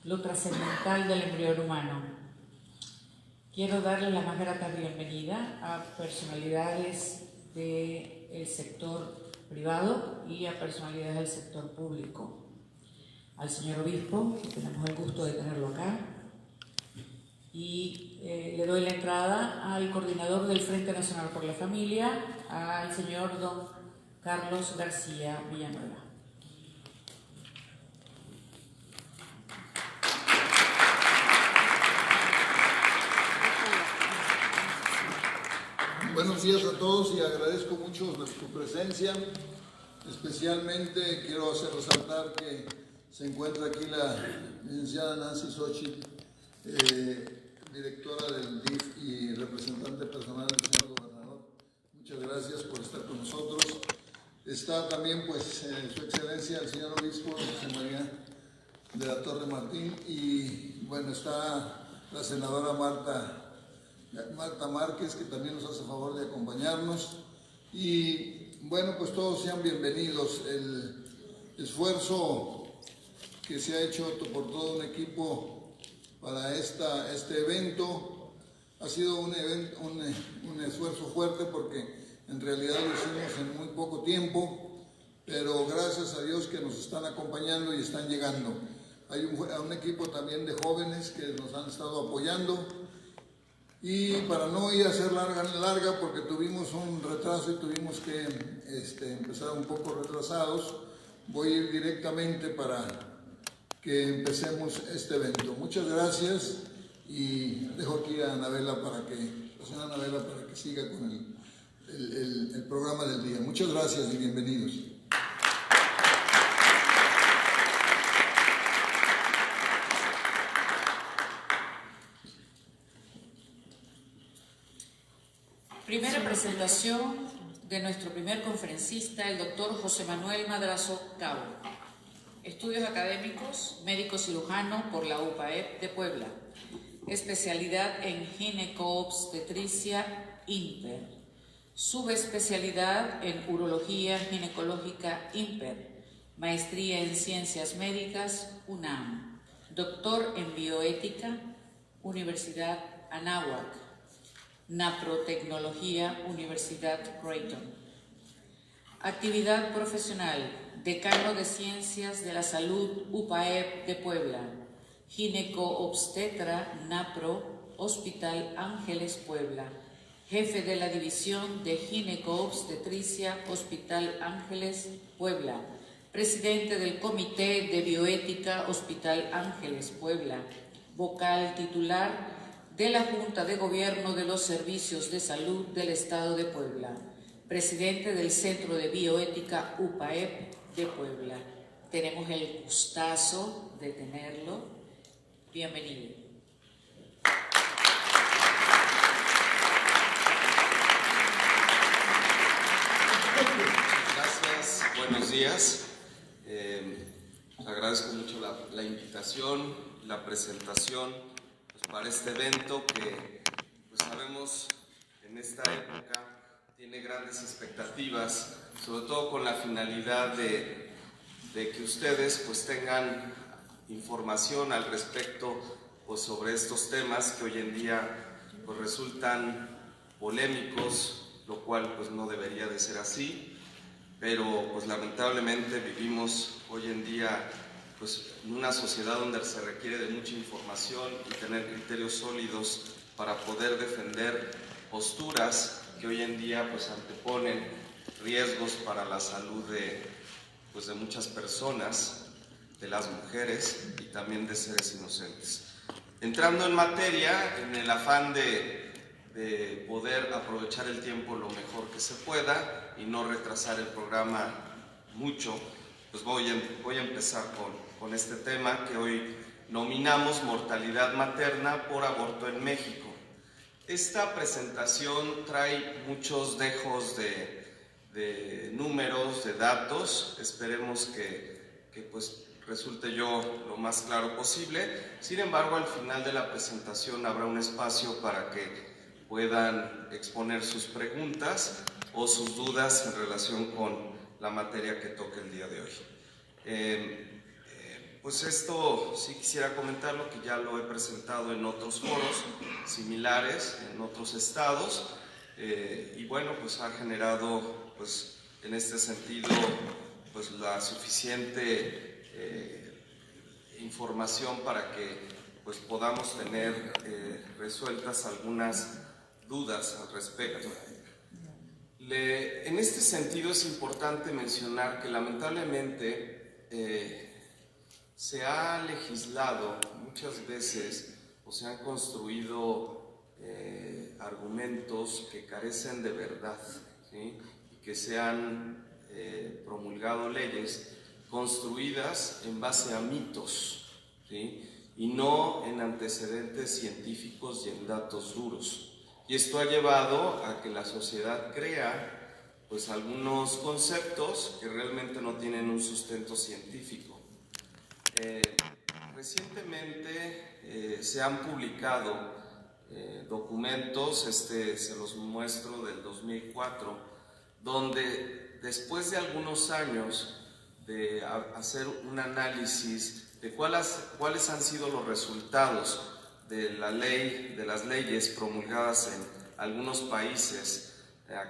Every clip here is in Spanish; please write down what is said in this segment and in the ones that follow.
lo trascendental del embrión humano. Quiero darle la más grata bienvenida a personalidades del sector privado y a personalidades del sector público. Al señor obispo, que tenemos el gusto de tenerlo acá, y le doy la entrada al coordinador del Frente Nacional por la Familia, al señor don Carlos García Villanueva. Buenos días a todos y agradezco mucho su presencia. Especialmente quiero hacer resaltar que se encuentra aquí la licenciada Nancy Xochitl, directora del DIF y representante personal del señor gobernador. Muchas gracias por estar con nosotros. Está también pues su excelencia el señor obispo José María de la Torre Martín y bueno, está la senadora Marta Márquez, que también nos hace favor de acompañarnos. Y bueno, pues todos sean bienvenidos. El esfuerzo que se ha hecho por todo un equipo para este evento ha sido un esfuerzo fuerte, porque en realidad lo hicimos en muy poco tiempo, pero gracias a Dios que nos están acompañando y están llegando. Hay un equipo también de jóvenes que nos han estado apoyando. Y para no ir a hacer larga, porque tuvimos un retraso y tuvimos que empezar un poco retrasados, voy a ir directamente para que empecemos este evento. Muchas gracias y dejo aquí a la señora Anabela para que siga con el programa del día. Muchas gracias y bienvenidos. Primera presentación de nuestro primer conferencista, el doctor José Manuel Madrazo Cabo. Estudios académicos, médico cirujano por la UPAEP de Puebla. Especialidad en gineco-obstetricia INPER. Subespecialidad en urología ginecológica INPER. Maestría en ciencias médicas UNAM. Doctor en bioética, Universidad Anáhuac. Naprotecnología, Universidad Creighton. Actividad profesional, decano de Ciencias de la Salud UPAEP de Puebla, gineco-obstetra Napro, Hospital Ángeles Puebla, jefe de la División de Gineco-obstetricia, Hospital Ángeles Puebla, presidente del Comité de Bioética, Hospital Ángeles Puebla, vocal titular de la Junta de Gobierno de los Servicios de Salud del Estado de Puebla, presidente del Centro de Bioética UPAEP de Puebla. Tenemos el gustazo de tenerlo. Bienvenido. Gracias, buenos días. Agradezco mucho la invitación, la presentación para este evento que pues sabemos en esta época tiene grandes expectativas, sobre todo con la finalidad de que ustedes pues tengan información al respecto pues sobre estos temas que hoy en día pues resultan polémicos, lo cual pues no debería de ser así, pero pues lamentablemente vivimos hoy en día pues en una sociedad donde se requiere de mucha información y tener criterios sólidos para poder defender posturas que hoy en día pues anteponen riesgos para la salud de muchas personas, de las mujeres y también de seres inocentes. Entrando en materia, en el afán de poder aprovechar el tiempo lo mejor que se pueda y no retrasar el programa mucho, pues voy a empezar con este tema que hoy nominamos Mortalidad Materna por Aborto en México. Esta presentación trae muchos dejos de números, de datos. Esperemos que pues resulte yo lo más claro posible. Sin embargo, al final de la presentación habrá un espacio para que puedan exponer sus preguntas o sus dudas en relación con la materia que toca el día de hoy. Pues esto sí quisiera comentarlo, que ya lo he presentado en otros foros similares en otros estados, y bueno, pues ha generado, pues en este sentido, pues la suficiente información para que pues podamos tener resueltas algunas dudas al respecto. En este sentido es importante mencionar que lamentablemente se ha legislado muchas veces o se han construido argumentos que carecen de verdad, ¿sí? Y que se han promulgado leyes construidas en base a mitos, ¿sí? Y no en antecedentes científicos y en datos duros. Y esto ha llevado a que la sociedad crea pues algunos conceptos que realmente no tienen un sustento científico. Recientemente se han publicado documentos, se los muestro, del 2004, donde después de algunos años de hacer un análisis de cuáles han sido los resultados de las leyes promulgadas en algunos países.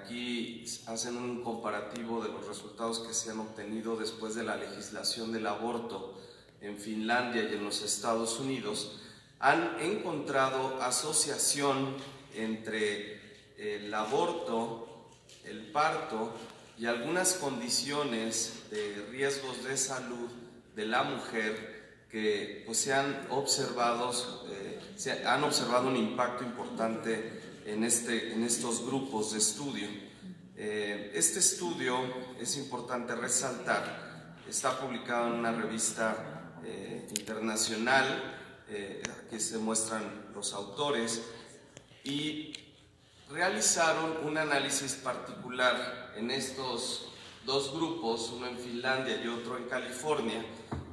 Aquí hacen un comparativo de los resultados que se han obtenido después de la legislación del aborto en Finlandia y en los Estados Unidos. Han encontrado asociación entre el aborto, el parto y algunas condiciones de riesgos de salud de la mujer que pues, se han observado un impacto importante en estos grupos de estudio. Este estudio, es importante resaltar, está publicado en una revista internacional, aquí se muestran los autores, y realizaron un análisis particular en estos dos grupos, uno en Finlandia y otro en California,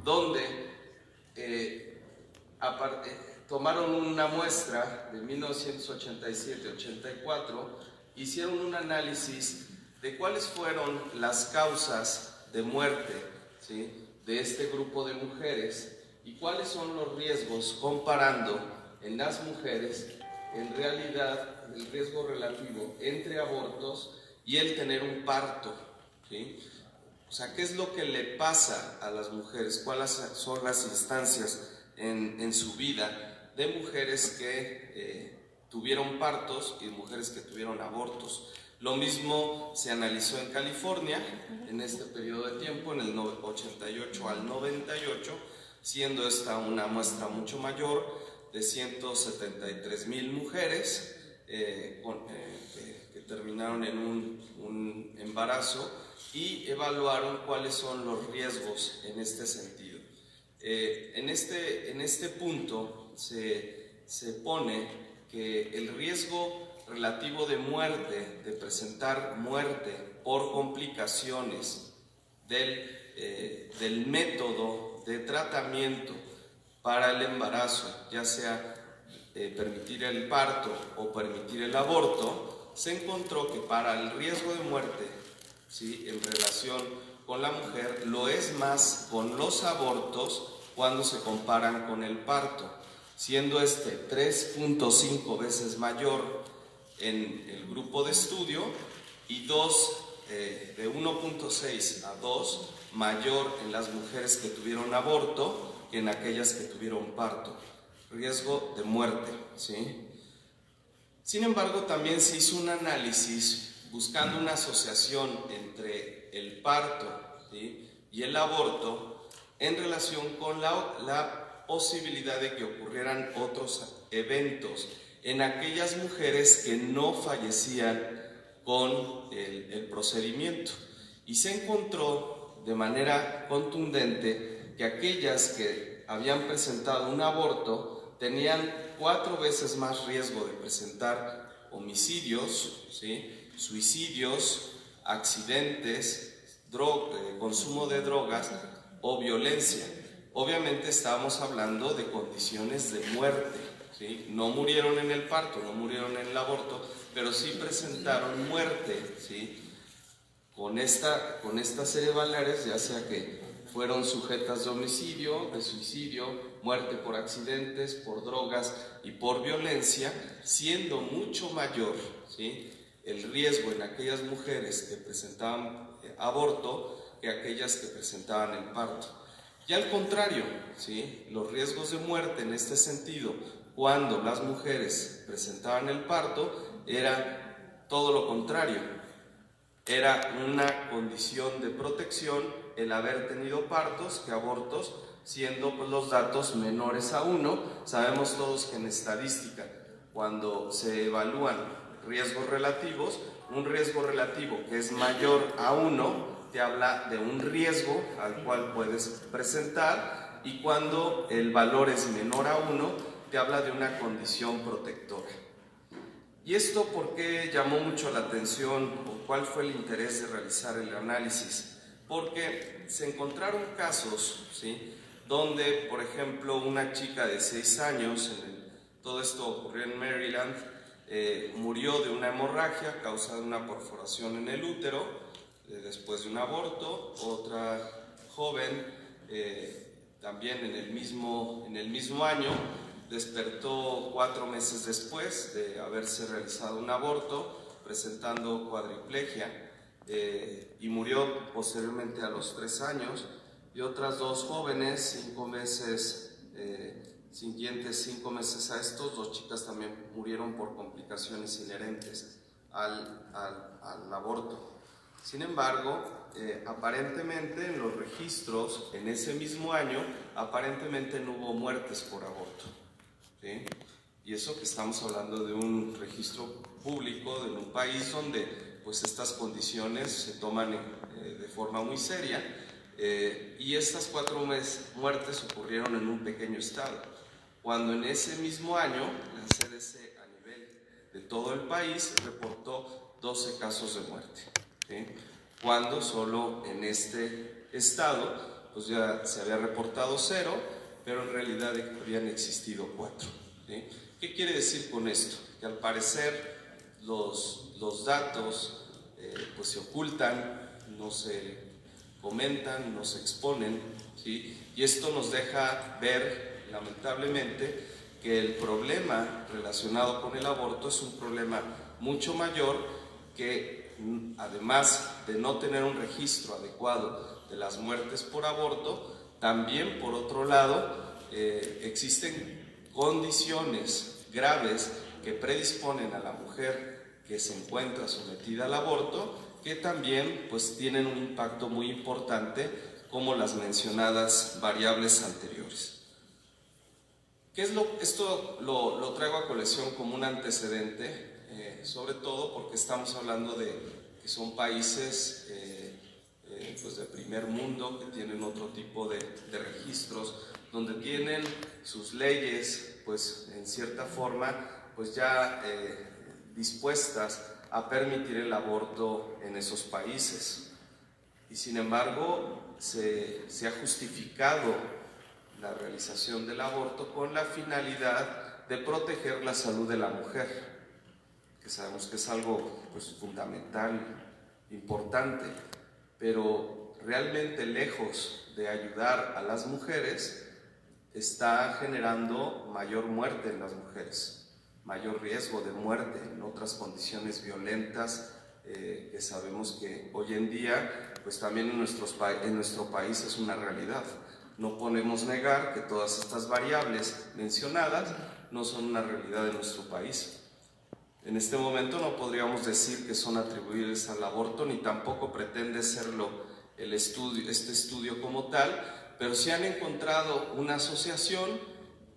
donde tomaron una muestra de 1987-84, hicieron un análisis de cuáles fueron las causas de muerte, ¿sí?, de este grupo de mujeres y cuáles son los riesgos, comparando en las mujeres, en realidad, el riesgo relativo entre abortos y el tener un parto, ¿sí? O sea, ¿qué es lo que le pasa a las mujeres? ¿Cuáles son las instancias en su vida de mujeres que tuvieron partos y mujeres que tuvieron abortos? Lo mismo se analizó en California en este periodo de tiempo, en el 88 al 98, siendo esta una muestra mucho mayor de 173,000 mujeres que terminaron en un embarazo, y evaluaron cuáles son los riesgos en este sentido. En este punto se pone que el riesgo relativo de muerte, de presentar muerte por complicaciones del método de tratamiento para el embarazo, ya sea permitir el parto o permitir el aborto, se encontró que para el riesgo de muerte, ¿sí?, en relación con la mujer, lo es más con los abortos cuando se comparan con el parto, siendo 3.5 veces mayor en el grupo de estudio y de 1.6 a 2 mayor en las mujeres que tuvieron aborto que en aquellas que tuvieron parto. Riesgo de muerte, ¿sí? Sin embargo, también se hizo un análisis buscando una asociación entre el parto, ¿sí?, y el aborto en relación con la posibilidad de que ocurrieran otros eventos en aquellas mujeres que no fallecían con el procedimiento. Y se encontró de manera contundente que aquellas que habían presentado un aborto tenían 4 veces más riesgo de presentar homicidios, ¿sí?, suicidios, accidentes, consumo de drogas o violencia. Obviamente estábamos hablando de condiciones de muerte, ¿sí? No murieron en el parto, no murieron en el aborto, pero sí presentaron muerte, ¿sí?, con esta serie de valores, ya sea que fueron sujetas de homicidio, de suicidio, muerte por accidentes, por drogas y por violencia, siendo mucho mayor, ¿sí?, el riesgo en aquellas mujeres que presentaban aborto que aquellas que presentaban el parto. Y al contrario, ¿sí?, los riesgos de muerte en este sentido, cuando las mujeres presentaban el parto, era todo lo contrario. Era una condición de protección el haber tenido partos que abortos, siendo pues los datos menores a 1. Sabemos todos que en estadística, cuando se evalúan riesgos relativos, un riesgo relativo que es mayor a 1 te habla de un riesgo al cual puedes presentar, y cuando el valor es menor a 1 te habla de una condición protectora. ¿Y esto por qué llamó mucho la atención o cuál fue el interés de realizar el análisis? Porque se encontraron casos, ¿sí?, donde, por ejemplo, una chica de 6 años, todo esto ocurrió en Maryland, murió de una hemorragia causada de una perforación en el útero después de un aborto. Otra joven, también en el mismo año, despertó 4 meses después de haberse realizado un aborto, presentando cuadriplegia, y murió posteriormente a los 3 años. Y otras 2 jóvenes, 5 meses siguientes, 5 meses a estos, 2 chicas también murieron por complicaciones inherentes al aborto. Sin embargo, aparentemente en los registros, en ese mismo año, aparentemente no hubo muertes por aborto, ¿sí? Y eso que estamos hablando de un registro público de un país donde pues estas condiciones se toman de forma muy seria, y estas 4 muertes ocurrieron en un pequeño estado, cuando en ese mismo año la CDC a nivel de todo el país reportó 12 casos de muerte, ¿sí?, cuando solo en este estado pues ya se había reportado 0, pero en realidad habían existido 4, ¿sí? ¿Qué quiere decir con esto? Que al parecer los datos pues se ocultan, no se comentan, no se exponen, ¿sí? Y esto nos deja ver, lamentablemente, que el problema relacionado con el aborto es un problema mucho mayor, que además de no tener un registro adecuado de las muertes por aborto, también por otro lado existen condiciones graves que predisponen a la mujer que se encuentra sometida al aborto, que también pues tienen un impacto muy importante, como las mencionadas variables anteriores. Esto lo traigo a colación como un antecedente, sobre todo porque estamos hablando de que son países pues de primer mundo, que tienen otro tipo de registros, donde tienen sus leyes pues en cierta forma pues ya dispuestas a permitir el aborto en esos países. Y sin embargo se ha justificado la realización del aborto con la finalidad de proteger la salud de la mujer, que sabemos que es algo pues fundamental, importante, pero realmente lejos de ayudar a las mujeres, está generando mayor muerte en las mujeres, mayor riesgo de muerte en otras condiciones violentas, que sabemos que hoy en día pues también en nuestro país es una realidad. No podemos negar que todas estas variables mencionadas no son una realidad de nuestro país. En este momento no podríamos decir que son atribuibles al aborto, ni tampoco pretende serlo este estudio como tal, pero sí han encontrado una asociación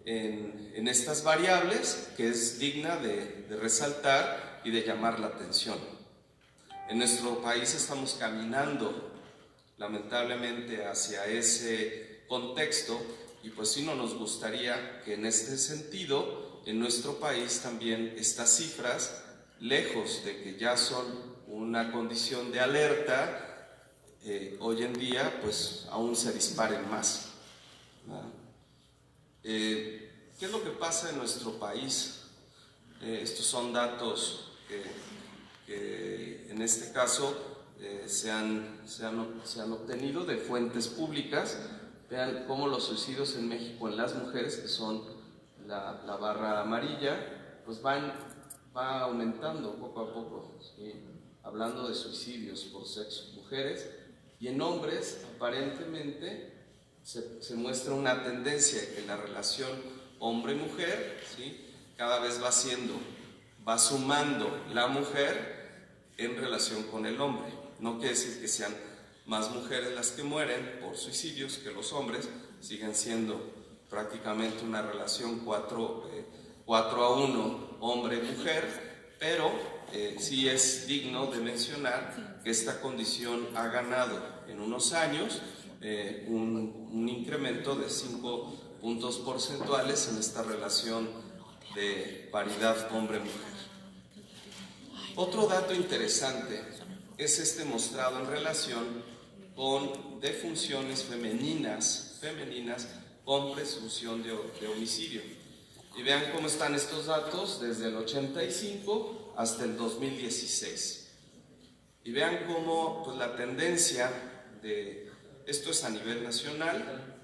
en estas variables que es digna de resaltar y de llamar la atención. En nuestro país estamos caminando lamentablemente hacia ese contexto, y pues sí no nos gustaría que en este sentido en nuestro país también estas cifras, lejos de que ya son una condición de alerta, hoy en día pues aún se disparen más, ¿no? ¿Qué es lo que pasa en nuestro país? Estos son datos que en este caso se han obtenido de fuentes públicas. Vean cómo los suicidios en México en las mujeres, que son la barra amarilla, pues va aumentando poco a poco, ¿sí? Hablando de suicidios por sexo, mujeres, y en hombres aparentemente se muestra una tendencia que la relación hombre-mujer, ¿sí?, cada vez va sumando la mujer en relación con el hombre. No quiere decir que sean más mujeres las que mueren por suicidios que los hombres, siguen siendo prácticamente una relación 4 a 1 hombre-mujer, pero sí es digno de mencionar que esta condición ha ganado en unos años un incremento de 5 puntos porcentuales en esta relación de paridad hombre-mujer. Otro dato interesante es este mostrado en relación con defunciones femeninas con presunción de homicidio. Y vean cómo están estos datos desde el 85 hasta el 2016. Y vean cómo pues, la tendencia de esto es a nivel nacional.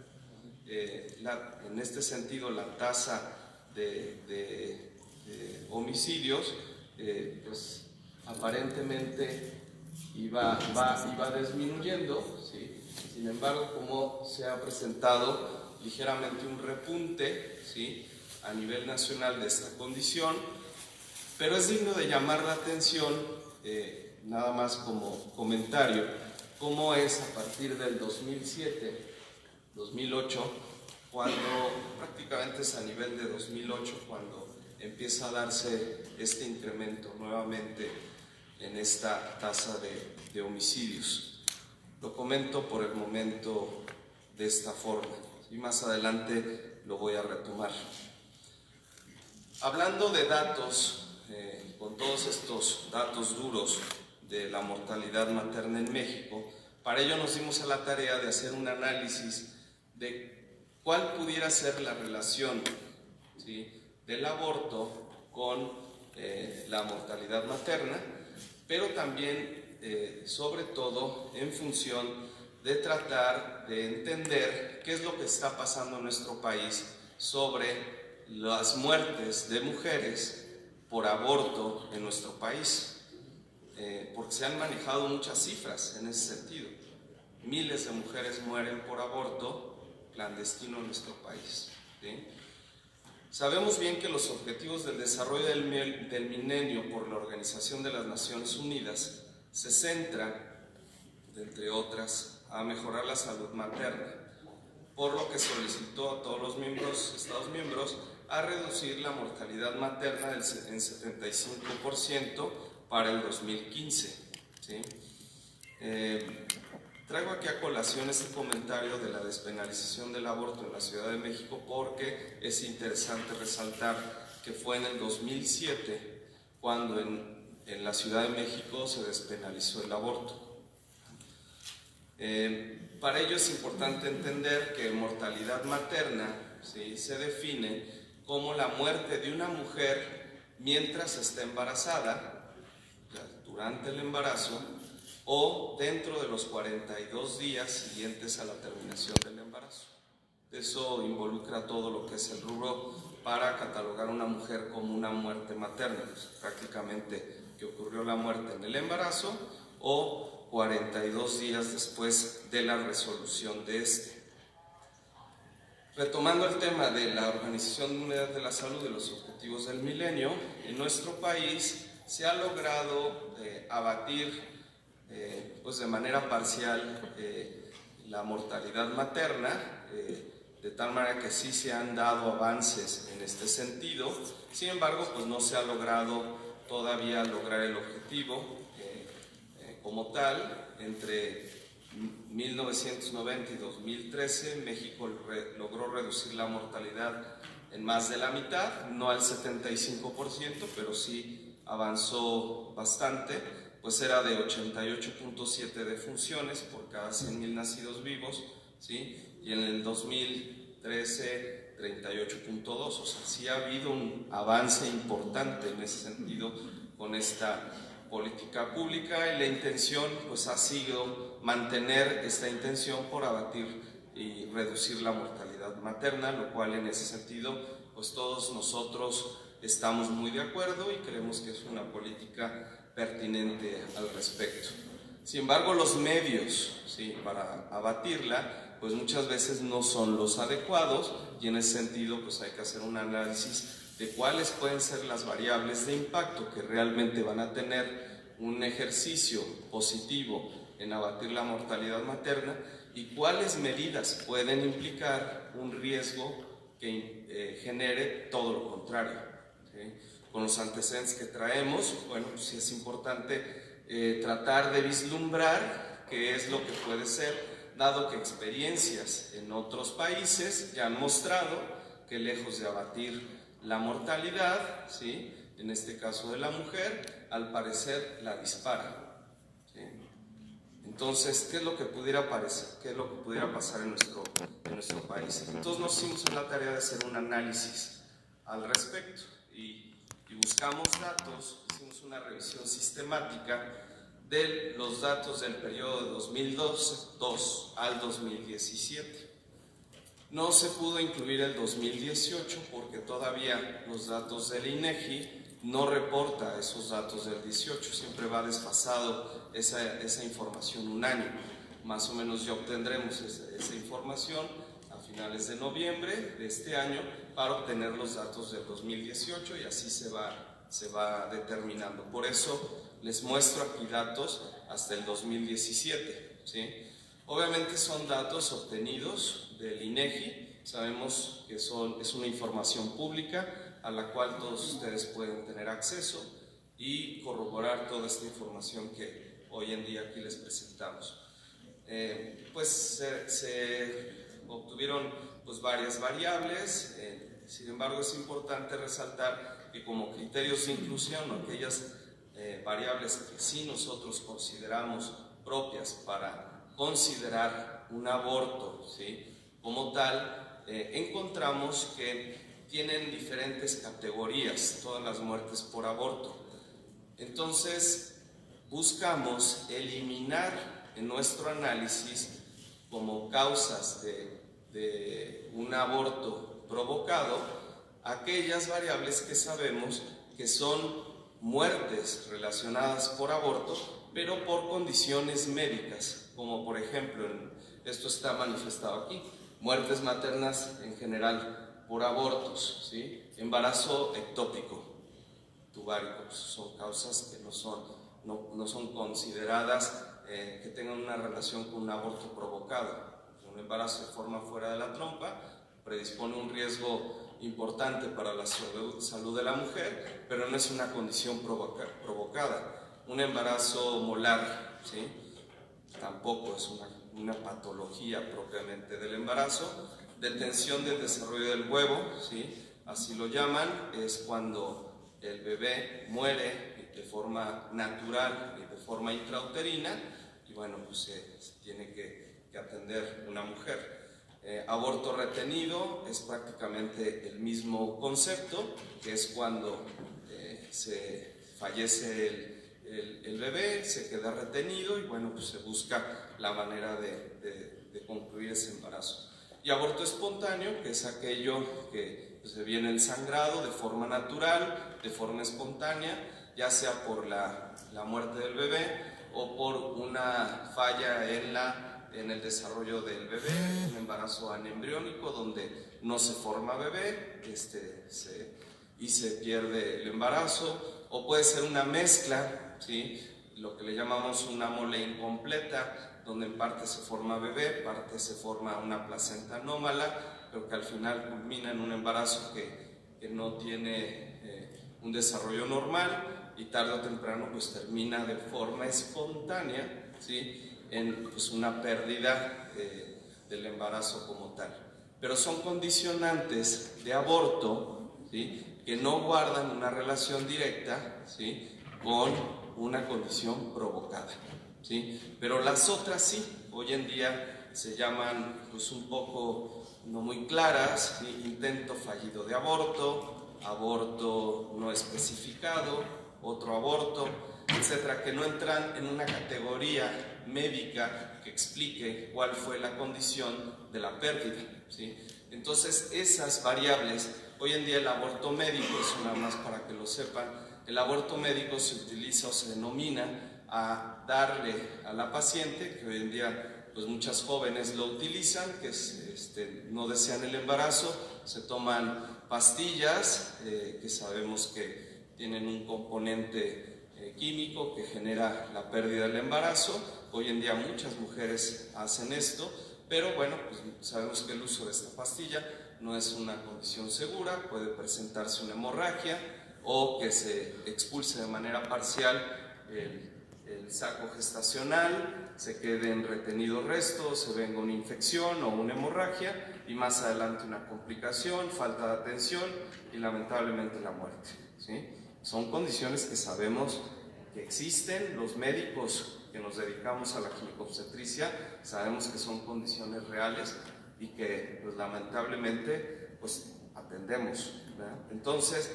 En este sentido, la tasa de homicidios pues aparentemente iba disminuyendo, ¿sí? Sin embargo, como se ha presentado ligeramente un repunte, ¿sí?, a nivel nacional de esta condición, pero es digno de llamar la atención, nada más como comentario, cómo es a partir del 2007-2008, cuando prácticamente es a nivel de 2008 cuando empieza a darse este incremento nuevamente en esta tasa de homicidios. Lo comento por el momento de esta forma y más adelante lo voy a retomar. Hablando de datos, con todos estos datos duros de la mortalidad materna en México, para ello nos dimos a la tarea de hacer un análisis de cuál pudiera ser la relación, ¿sí?, del aborto con la mortalidad materna, pero también, sobre todo, en función de tratar de entender qué es lo que está pasando en nuestro país sobre las muertes de mujeres por aborto en nuestro país, porque se han manejado muchas cifras en ese sentido. Miles de mujeres mueren por aborto clandestino en nuestro país, ¿sí? Sabemos bien que los objetivos del desarrollo del milenio por la Organización de las Naciones Unidas se centran, entre otras, a mejorar la salud materna, por lo que solicitó a todos los Estados miembros a reducir la mortalidad materna en 75% para el 2015. ¿Sí? Traigo aquí a colación este comentario de la despenalización del aborto en la Ciudad de México porque es interesante resaltar que fue en el 2007 cuando en la Ciudad de México se despenalizó el aborto. Para ello es importante entender que mortalidad materna, ¿sí?, se define como la muerte de una mujer mientras está embarazada, durante el embarazo, o dentro de los 42 días siguientes a la terminación del embarazo. Eso involucra todo lo que es el rubro para catalogar a una mujer como una muerte materna, pues, prácticamente que ocurrió la muerte en el embarazo o 42 días después de la resolución de este. Retomando el tema de la Organización Mundial de la Salud y los Objetivos del Milenio, en nuestro país se ha logrado abatir pues de manera parcial la mortalidad materna, de tal manera que sí se han dado avances en este sentido. Sin embargo, pues no se ha logrado todavía lograr el objetivo como tal. Entre 1990 y 2013 México logró reducir la mortalidad en más de la mitad, no al 75%, pero sí avanzó bastante, pues era de 88.7 defunciones por cada 100,000 nacidos vivos, ¿sí? Y en el 2013 38.2, o sea, sí ha habido un avance importante en ese sentido con esta política pública, y la intención pues ha sido mantener esta intención por abatir y reducir la mortalidad materna, lo cual en ese sentido pues todos nosotros estamos muy de acuerdo y creemos que es una política pertinente al respecto. Sin embargo, los medios, ¿sí?, para abatirla pues muchas veces no son los adecuados, y en ese sentido pues hay que hacer un análisis de cuáles pueden ser las variables de impacto que realmente van a tener un ejercicio positivo en abatir la mortalidad materna, y cuáles medidas pueden implicar un riesgo que genere todo lo contrario, ¿sí? Con los antecedentes que traemos, bueno, pues sí es importante tratar de vislumbrar qué es lo que puede ser, dado que experiencias en otros países ya han mostrado que lejos de abatir la mortalidad, ¿sí?, en este caso de la mujer, al parecer la dispara, ¿sí? Entonces, ¿qué es lo que pudiera pasar en nuestro país? Entonces nos hicimos en la tarea de hacer un análisis al respecto y buscamos datos, hicimos una revisión sistemática de los datos del periodo de 2002 al 2017. No se pudo incluir el 2018 porque todavía los datos del INEGI no reporta esos datos del 18, siempre va desfasado esa información un año. Más o menos ya obtendremos esa información a finales de noviembre de este año para obtener los datos del 2018, y así se va determinando. Por eso les muestro aquí datos hasta el 2017, ¿sí? Obviamente son datos obtenidos del INEGI, sabemos que es una información pública a la cual todos ustedes pueden tener acceso y corroborar toda esta información que hoy en día aquí les presentamos. Pues se obtuvieron pues varias variables, sin embargo es importante resaltar que como criterios de inclusión, aquellas variables que sí nosotros consideramos propias para considerar un aborto, ¿sí?, como tal, encontramos que tienen diferentes categorías todas las muertes por aborto. Entonces buscamos eliminar en nuestro análisis como causas de un aborto provocado aquellas variables que sabemos que son muertes relacionadas por aborto, pero por condiciones médicas, como por ejemplo, esto está manifestado aquí, muertes maternas en general por abortos, ¿sí?, embarazo ectópico tubario, pues son causas que no son consideradas que tengan una relación con un aborto provocado. Un embarazo de forma fuera de la trompa predispone un riesgo importante para la salud de la mujer, pero no es una condición provocada. Un embarazo molar, ¿sí?, tampoco es una patología propiamente del embarazo. Detención del desarrollo del huevo, ¿sí?, así lo llaman, es cuando el bebé muere de forma natural y de forma intrauterina, y bueno, pues se tiene que atender una mujer. Aborto retenido es prácticamente el mismo concepto, que es cuando se fallece el bebé, se queda retenido y bueno, pues se busca la manera de concluir ese embarazo. Y aborto espontáneo, que es aquello que se viene el sangrado de forma natural, de forma espontánea, ya sea por la muerte del bebé o por una falla en el desarrollo del bebé, un embarazo anembriónico donde no se forma bebé y se pierde el embarazo, o puede ser una mezcla, ¿sí?, lo que le llamamos una mole incompleta, donde en parte se forma bebé, parte se forma una placenta anómala, pero que al final culmina en un embarazo que no tiene un desarrollo normal y tarde o temprano pues termina de forma espontánea, ¿sí?, en pues una pérdida del embarazo como tal. Pero son condicionantes de aborto, ¿sí?, que no guardan una relación directa, ¿sí?, con una condición provocada, ¿sí?, pero las otras sí, hoy en día se llaman pues un poco no muy claras, ¿sí?, intento fallido de aborto, aborto no especificado, otro aborto, etcétera, que no entran en una categoría médica que explique cuál fue la condición de la pérdida, ¿sí? Entonces, esas variables, hoy en día el aborto médico, es una más para que lo sepan, el aborto médico se utiliza o se denomina a darle a la paciente, que hoy en día pues muchas jóvenes lo utilizan, que no desean el embarazo, se toman pastillas que sabemos que tienen un componente químico que genera la pérdida del embarazo. Hoy en día muchas mujeres hacen esto, pero bueno, pues sabemos que el uso de esta pastilla no es una condición segura, puede presentarse una hemorragia o que se expulse de manera parcial el saco gestacional, se queden retenidos restos, se venga una infección o una hemorragia y más adelante una complicación, falta de atención y lamentablemente la muerte, ¿sí? Son condiciones que sabemos que existen. Los médicos que nos dedicamos a la ginecobstetricia sabemos que son condiciones reales y que pues, lamentablemente pues, atendemos, ¿verdad? Entonces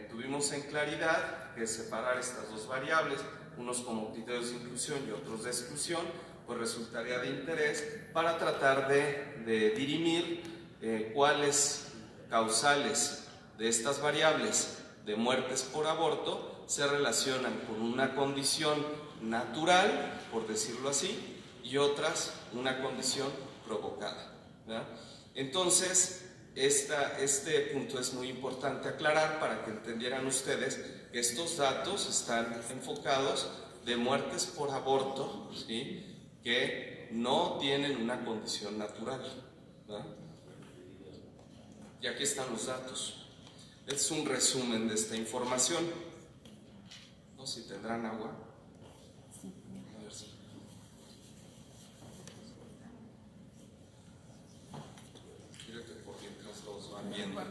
tuvimos en claridad que separar estas dos variables, unos como criterios de inclusión y otros de exclusión, pues resultaría de interés para tratar de dirimir cuáles causales de estas variables de muertes por aborto se relacionan con una condición natural, por decirlo así, y otras una condición provocada, ¿verdad? Entonces, este punto es muy importante aclarar para que entendieran ustedes que estos datos están enfocados de muertes por aborto, ¿sí?, que no tienen una condición natural, ¿verdad? Y aquí están los datos. Es un resumen de esta información. No sé si tendrán agua. A ver si. Quiero que por mientras todos van viendo.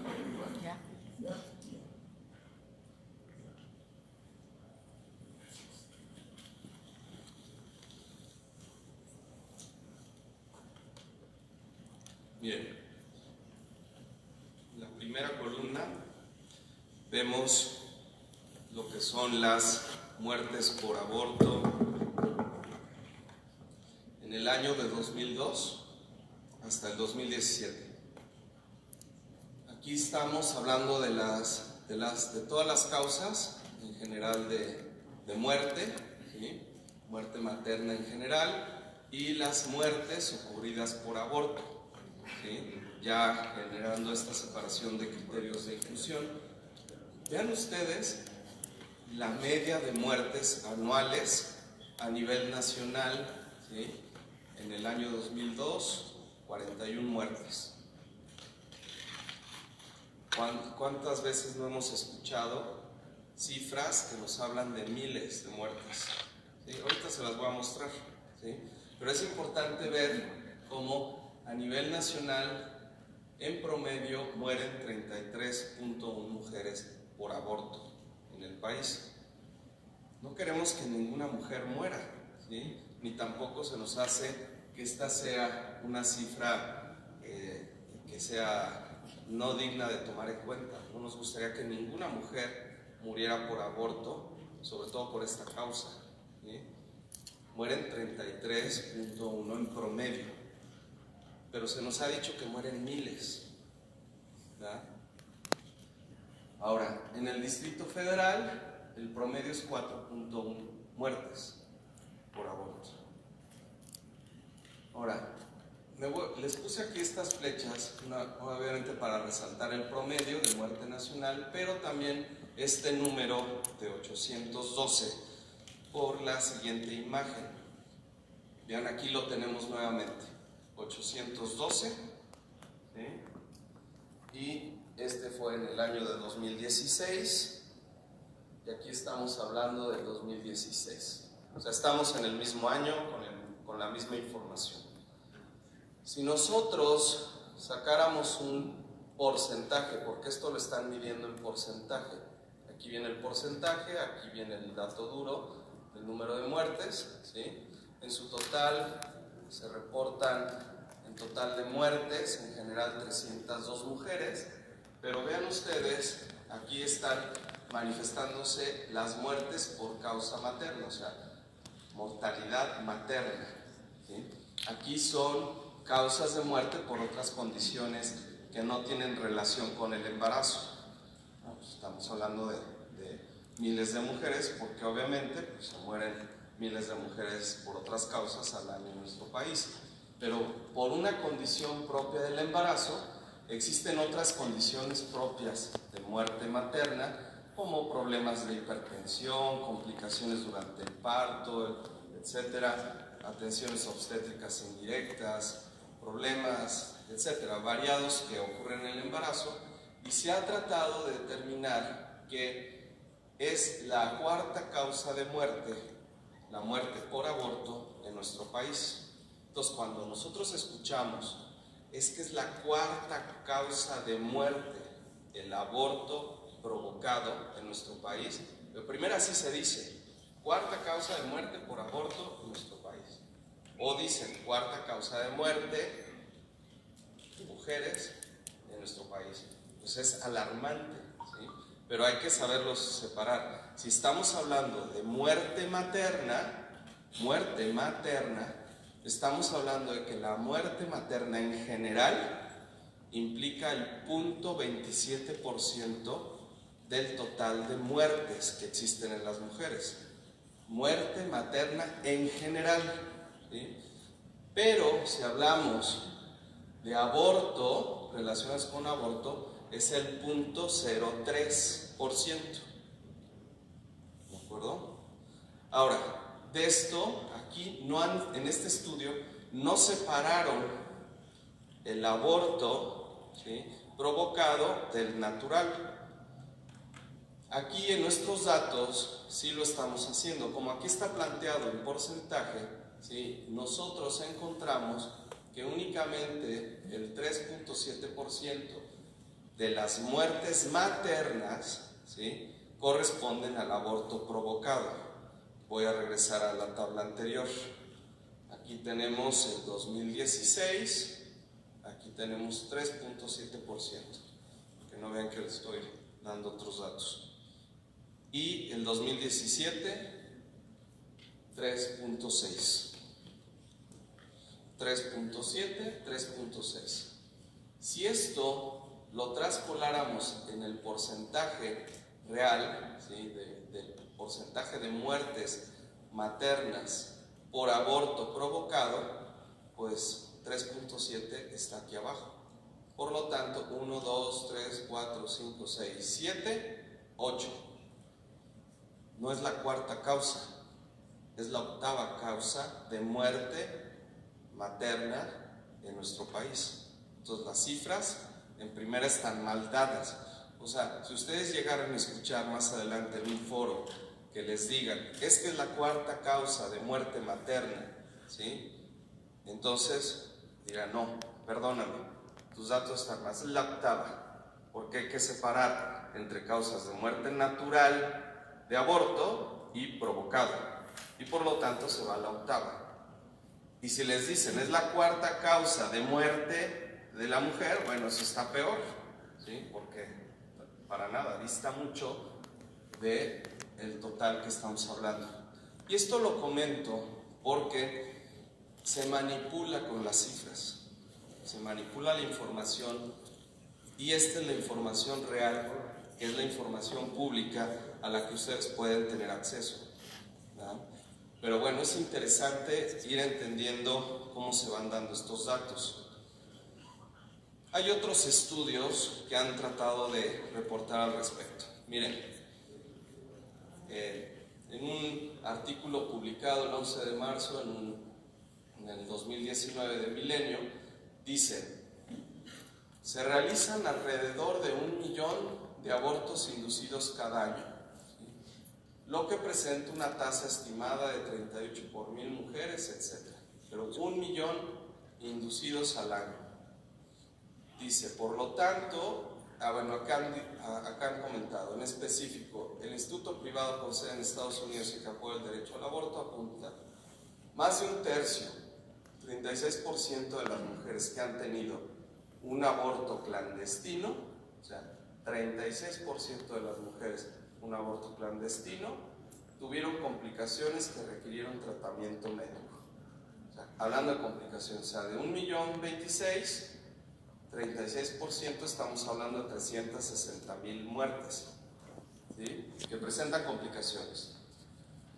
Bien. En la primera columna vemos lo que son las muertes por aborto en el año de 2002 hasta el 2017. Aquí estamos hablando de todas las causas en general de muerte, ¿sí?, muerte materna en general, y las muertes ocurridas por aborto, ¿sí?, ya generando esta separación de criterios de inclusión. Vean ustedes la media de muertes anuales a nivel nacional, ¿sí?, en el año 2002, 41 muertes. ¿Cuántas veces no hemos escuchado cifras que nos hablan de miles de muertes? ¿Sí? Ahorita se las voy a mostrar, ¿sí? Pero es importante ver cómo a nivel nacional, en promedio, mueren 33.1 mujeres por aborto en el país. No queremos que ninguna mujer muera, ¿sí?, ni tampoco se nos hace que esta sea una cifra que sea no digna de tomar en cuenta. No nos gustaría que ninguna mujer muriera por aborto, sobre todo por esta causa, ¿sí? Mueren 33.1 en promedio, pero se nos ha dicho que mueren miles, ¿verdad? Ahora, en el Distrito Federal, el promedio es 4.1 muertes por aborto. Ahora, les puse aquí estas flechas, obviamente para resaltar el promedio de muerte nacional, pero también este número de 812 por la siguiente imagen. Vean, aquí lo tenemos nuevamente, 812, ¿sí?, y este fue en el año de 2016, y aquí estamos hablando del 2016. O sea, estamos en el mismo año con la misma información. Si nosotros sacáramos un porcentaje, porque esto lo están midiendo en porcentaje, aquí viene el porcentaje, aquí viene el dato duro, el número de muertes, ¿sí? En su total se reportan, en total de muertes, en general 302 mujeres, pero vean ustedes aquí están manifestándose las muertes por causa materna, o sea, mortalidad materna, ¿sí? Aquí son causas de muerte por otras condiciones que no tienen relación con el embarazo. Pues estamos hablando de miles de mujeres, porque obviamente pues, se mueren miles de mujeres por otras causas al año en nuestro país. Pero por una condición propia del embarazo, existen otras condiciones propias de muerte materna, como problemas de hipertensión, complicaciones durante el parto, etcétera, atenciones obstétricas indirectas, problemas, etcétera, variados que ocurren en el embarazo, y se ha tratado de determinar que es la cuarta causa de muerte, la muerte por aborto en nuestro país. Entonces, cuando nosotros escuchamos es que es la cuarta causa de muerte, el aborto provocado en nuestro país, pero primero así se dice, cuarta causa de muerte por aborto en nuestro país. O dicen cuarta causa de muerte de mujeres en nuestro país. Pues es alarmante, ¿sí? Pero hay que saberlos separar. Si estamos hablando de muerte materna, estamos hablando de que la muerte materna en general implica el 0.27% del total de muertes que existen en las mujeres. Muerte materna en general, ¿sí? Pero si hablamos de aborto, relacionadas con aborto, es el 0.03%. ¿De acuerdo? Ahora, de esto, aquí en este estudio no separaron el aborto, ¿sí?, provocado del natural. Aquí en nuestros datos sí lo estamos haciendo. Como aquí está planteado en porcentaje, ¿sí?, nosotros encontramos que únicamente el 3.7% de las muertes maternas, ¿sí?, corresponden al aborto provocado. Voy a regresar a la tabla anterior. Aquí tenemos el 2016, aquí tenemos 3.7%, que no vean que les estoy dando otros datos. Y el 2017, 3.6. 3.7, 3.6. Si esto lo traspoláramos en el porcentaje real, ¿sí?, del porcentaje de muertes maternas por aborto provocado, pues 3.7 está aquí abajo. Por lo tanto, 1, 2, 3, 4, 5, 6, 7, 8. No es la cuarta causa, es la octava causa de muerte materna en nuestro país. Entonces las cifras en primera están mal dadas. O sea, si ustedes llegaran a escuchar más adelante en un foro que les digan, es que es la cuarta causa de muerte materna, ¿sí?, entonces dirán, no, perdóname, tus datos están más, es la octava, porque hay que separar entre causas de muerte natural de aborto y provocado, y por lo tanto se va a la octava. Y si les dicen, es la cuarta causa de muerte de la mujer, bueno, eso está peor, ¿sí?, porque para nada dista mucho del total que estamos hablando. Y esto lo comento porque se manipula con las cifras, se manipula la información, y esta es la información real, que es la información pública a la que ustedes pueden tener acceso, ¿verdad? Pero bueno, es interesante ir entendiendo cómo se van dando estos datos. Hay otros estudios que han tratado de reportar al respecto. Miren, en un artículo publicado el 11 de marzo en el 2019 de Milenio, dice: se realizan alrededor de 1 millón de abortos inducidos cada año, ¿sí?, lo que presenta una tasa estimada de 38 por 1000 mujeres, etc. Pero 1 millón inducidos al año. Dice, por lo tanto, bueno, acá han comentado, en específico, el instituto privado con sede en Estados Unidos y que apoya el derecho al aborto apunta, más de un tercio, 36% de las mujeres que han tenido un aborto clandestino, o sea, 36% de las mujeres un aborto clandestino tuvieron complicaciones que requirieron tratamiento médico. O sea, hablando de complicaciones, o sea, de 1.026.000, 36% estamos hablando de 360.000 muertes, ¿sí?, que presentan complicaciones.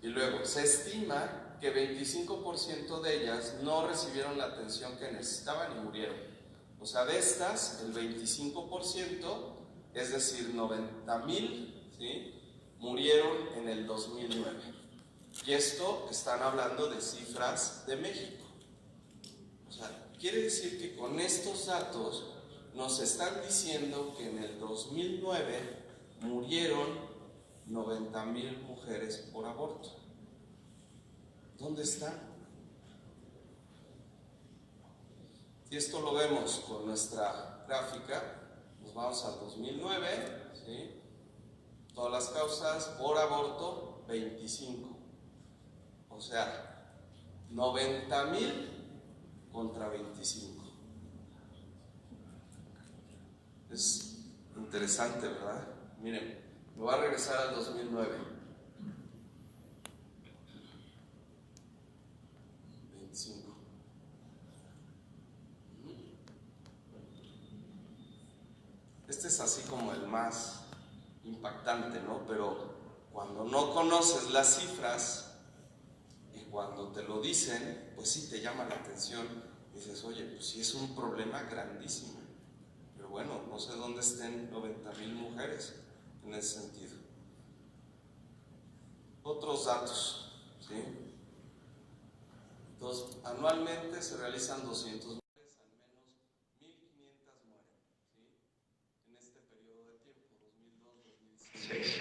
Y luego, se estima que 25% de ellas no recibieron la atención que necesitaban y murieron. O sea, de estas, el 25%, es decir, 90.000, ¿sí?, murieron en el 2009. Y esto están hablando de cifras de México. O sea, quiere decir que con estos datos nos están diciendo que en el 2009 murieron 90.000 mujeres por aborto. ¿Dónde están? Si esto lo vemos con nuestra gráfica, nos vamos al 2009, ¿sí?, todas las causas por aborto, 25. O sea, 90.000 contra 25. Es interesante, ¿verdad? Miren, me voy a regresar al 2009. 25. Este es así como el más impactante, ¿no? Pero cuando no conoces las cifras y cuando te lo dicen, pues sí te llama la atención. Dices, oye, pues sí es un problema grandísimo. Pero bueno, no sé dónde estén 90.000 mujeres en ese sentido. Otros datos, ¿sí? Entonces, anualmente se realizan 200 mujeres, al menos 1.500 mueren, ¿sí?, en este periodo de tiempo, 2002-2006.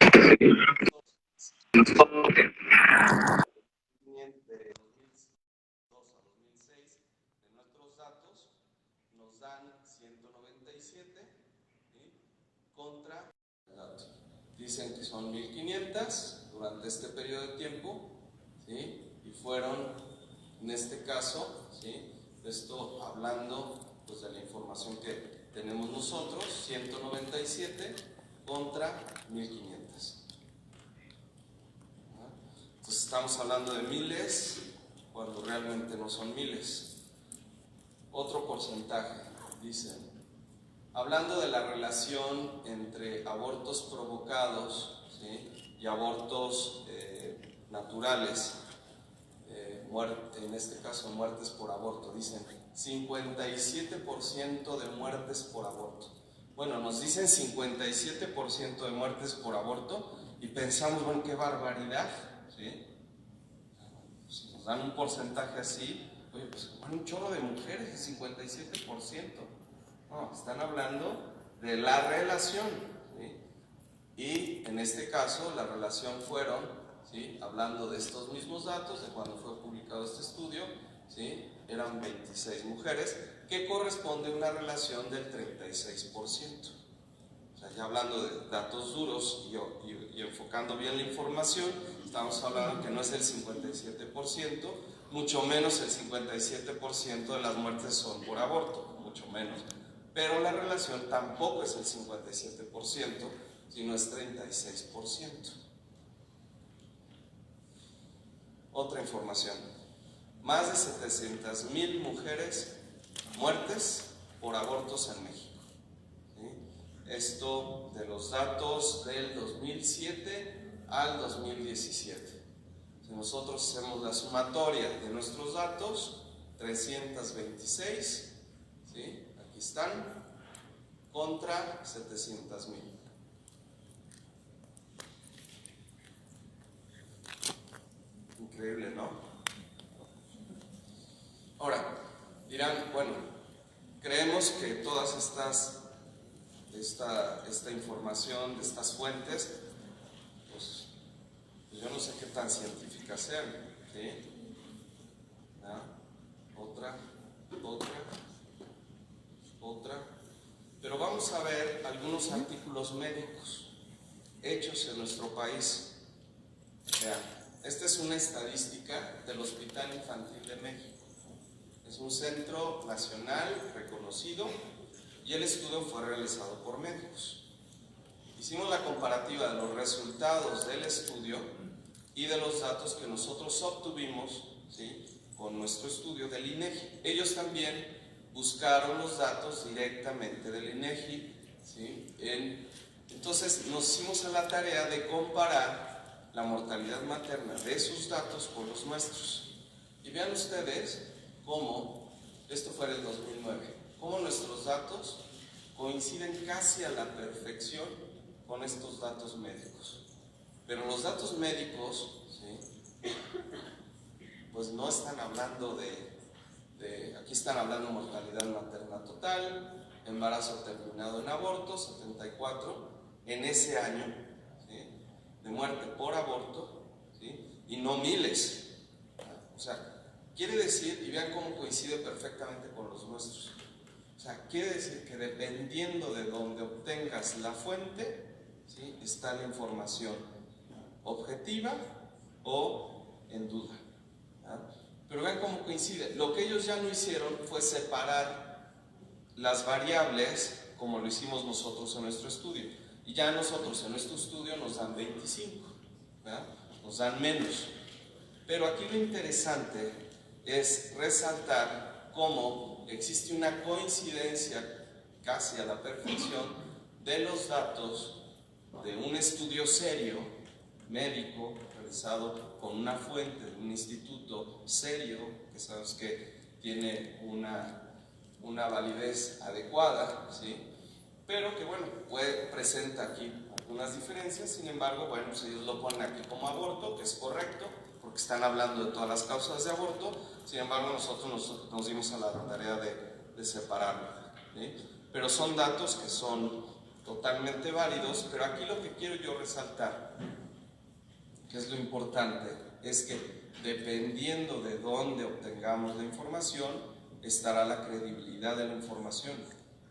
De 2002 a 2006, de nuestros datos, nos dan 197, ¿sí?, contra, dicen que son 1.500 durante este periodo de tiempo, ¿sí?, y fueron, en este caso, ¿sí?, esto hablando pues de la información que tenemos nosotros, 197 contra 1.500. Entonces estamos hablando de miles cuando realmente no son miles. Otro porcentaje, dicen, hablando de la relación entre abortos provocados, ¿sí?, y abortos naturales, en este caso muertes por aborto, dicen 57% de muertes por aborto. Bueno, nos dicen 57% de muertes por aborto y pensamos, bueno, qué barbaridad, ¿sí? Si nos dan un porcentaje así, oye, pues bueno, un chorro de mujeres, el 57%. No, están hablando de la relación, ¿sí? Y en este caso, la relación fueron, ¿sí?, hablando de estos mismos datos, de cuando fue publicado este estudio, ¿sí?, eran 26 mujeres, que corresponde a una relación del 36%. O sea, ya hablando de datos duros y enfocando bien la información, estamos hablando que no es el 57%, mucho menos el 57% de las muertes son por aborto, mucho menos. Pero la relación tampoco es el 57%, sino es 36%. Otra información, más de 700.000 mujeres muertes por abortos en México, ¿sí? Esto de los datos del 2007 al 2017. Si nosotros hacemos la sumatoria de nuestros datos, 326, ¿sí?, aquí están, contra 700.000. Increíble, ¿no? Ahora, dirán, bueno, creemos que todas esta información de estas fuentes, pues yo no sé qué tan científicas sean, ¿sí? ¿Ah? Otra. Pero vamos a ver algunos artículos médicos hechos en nuestro país. Vean, esta es una estadística del Hospital Infantil de México. Es un centro nacional reconocido y el estudio fue realizado por médicos. hicimos la comparativa de los resultados del estudio y de los datos que nosotros obtuvimos, ¿sí?, con nuestro estudio del INEGI. Ellos también buscaron los datos directamente del INEGI, ¿sí? Entonces nos hicimos a la tarea de comparar la mortalidad materna de sus datos con los nuestros. Y vean ustedes cómo, esto fue en el 2009, cómo nuestros datos coinciden casi a la perfección con estos datos médicos. Pero los datos médicos, ¿sí?, pues no están hablando aquí están hablando de mortalidad materna total, embarazo terminado en aborto, 74, en ese año, ¿sí?, de muerte por aborto, ¿sí?, y no miles. O sea, quiere decir, y vean cómo coincide perfectamente con los nuestros. O sea, quiere decir que dependiendo de donde obtengas la fuente, ¿sí?, está la información objetiva o en duda. Pero vean cómo coincide. Lo que ellos ya no hicieron fue separar las variables como lo hicimos nosotros en nuestro estudio. Y ya nosotros en nuestro estudio nos dan 25, ¿verdad? Nos dan menos. Pero aquí lo interesante es resaltar cómo existe una coincidencia casi a la perfección de los datos de un estudio serio, médico, realizado con una fuente de un instituto serio, que sabemos que tiene una validez adecuada, ¿sí?, pero que, bueno, presenta aquí algunas diferencias. Sin embargo, bueno, pues ellos lo ponen aquí como aborto, que es correcto, porque están hablando de todas las causas de aborto. Sin embargo, nosotros nos dimos a la tarea de separarlo, ¿sí? Pero son datos que son totalmente válidos. Pero aquí lo que quiero yo resaltar, que es lo importante, es que dependiendo de dónde obtengamos la información, estará la credibilidad de la información,